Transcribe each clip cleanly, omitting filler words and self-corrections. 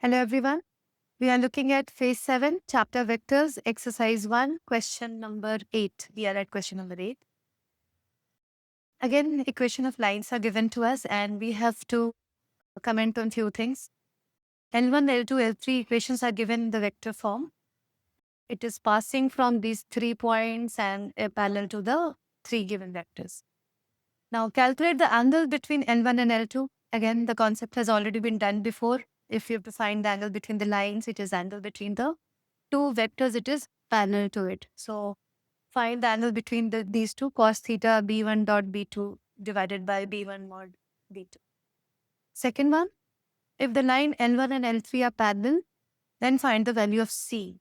Hello everyone. We are looking at phase 7, chapter vectors, exercise 1, question number 8. We are at question number 8. Again, equation of lines are given to us and we have to comment on few things. L1, L2, L3 equations are given in the vector form. It is passing from these 3 points and parallel to the 3 given vectors. Now calculate the angle between L1 and L2. Again, the concept has already been done before. If you have to find the angle between the lines, it is angle between the two vectors, it is parallel to it. So find the angle between these two, cos theta b1 dot b2 divided by b1 mod b2. Second one, if the line L1 and L3 are parallel, then find the value of C.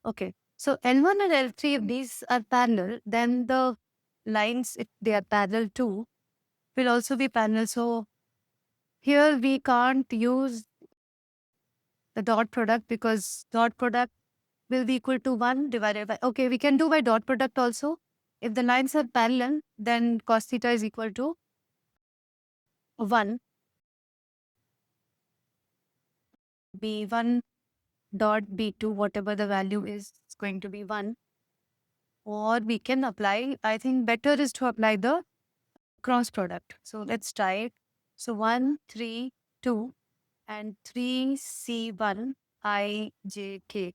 Okay, so L1 and L3, if these are parallel, then the lines, if they are parallel too, will also be parallel. So here we can't use the dot product because dot product will be equal to 1 divided by, okay, we can do by dot product also. If the lines are parallel, then cos theta is equal to 1 b1 dot b2, whatever the value is, it's going to be 1. Or we can apply, I think better is to apply the cross product. So let's try it. So 1, 3, 2 and 3c1 ijk.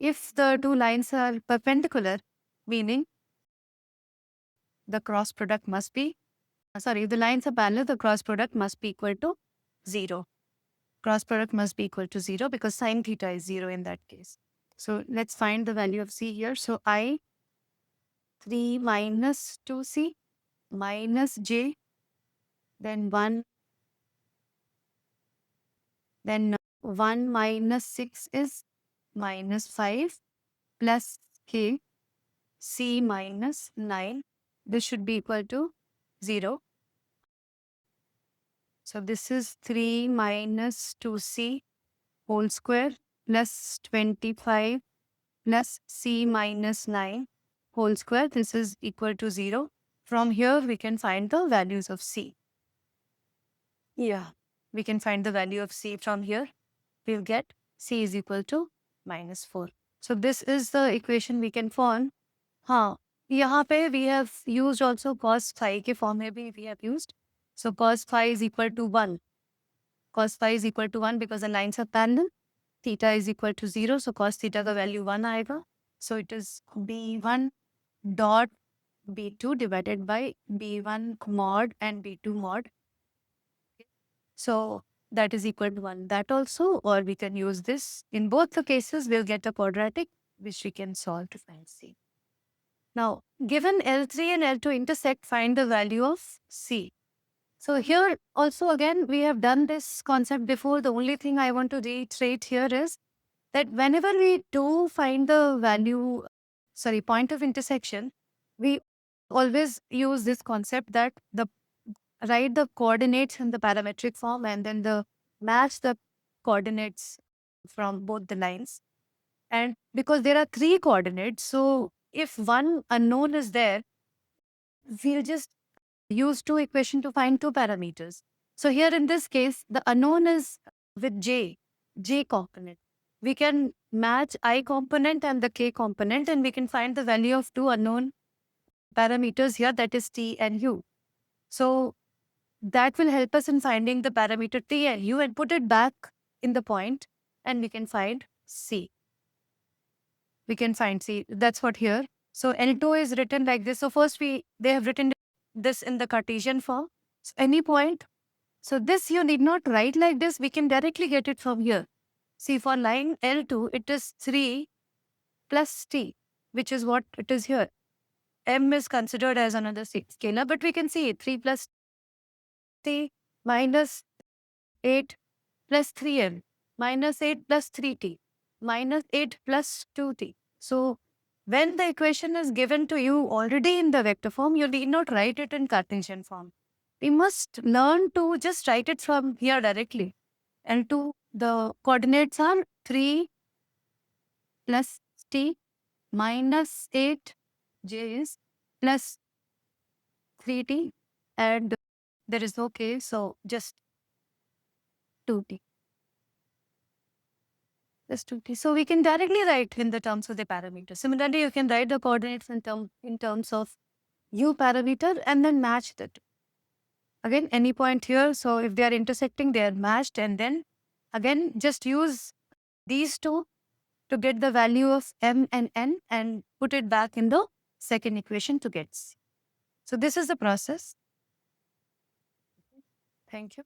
If the two lines are perpendicular, meaning the cross product must be, if the lines are parallel, the cross product must be equal to 0. Cross product must be equal to 0 because sine theta is 0 in that case. So let's find the value of C here. So I 3 minus 2C minus J, then 1, then 1 minus 6 is minus 5 plus K, C minus 9. This should be equal to 0. So this is 3 minus 2C whole square plus 25 plus C minus 9 whole square. This is equal to 0. From here, we can find the values of C. Yeah, we can find the value of C from here. We'll get C is equal to minus 4. So this is the equation we can form. हाँ, यहाँ पे we have used also cos phi के form में भी we have used. So cos phi is equal to 1. Cos phi is equal to 1 because the lines are parallel. Theta is equal to 0. So cos theta का value 1 आएगा. So it is b1 dot b2 divided by b1 mod and b2 mod. So that is equal to 1. That also, or we can use this. In both the cases, we'll get a quadratic which we can solve to find C. Now, given L3 and L2 intersect, find the value of C. So here also again, we have done this concept before. The only thing I want to reiterate here is that whenever we do find the value, point of intersection, we always use this concept that write the coordinates in the parametric form and then match the coordinates from both the lines. And because there are 3 coordinates, so if one unknown is there, we'll just use 2 equations to find 2 parameters. So here in this case, the unknown is with J component. We can match I component and the K component and we can find the value of 2 unknown parameters here, that is T and U. So that will help us in finding the parameter T and U and put it back in the point and we can find C. We can find C. That's what here. So L2 is written like this. So first they have written this in the Cartesian form. So any point. So this you need not write like this. We can directly get it from here. See, for line L2, it is 3 plus T, which is what it is here. M is considered as another scalar, but we can see 3 plus T minus 8 plus 3M minus 8 plus 3T minus 8 plus 2T. So when the equation is given to you already in the vector form, you need not write it in Cartesian form. We must learn to just write it from here directly. And the coordinates are 3 plus T minus 8 J is plus 3T and there is no K, so just 2T. plus 2t. So we can directly write in the terms of the parameter. Similarly, you can write the coordinates in terms of u parameter and then match the two. Again, any point here. So if they are intersecting, they are matched. And then again, just use these two to get the value of m and n and put it back in the second equation to get c. So this is the process. Thank you.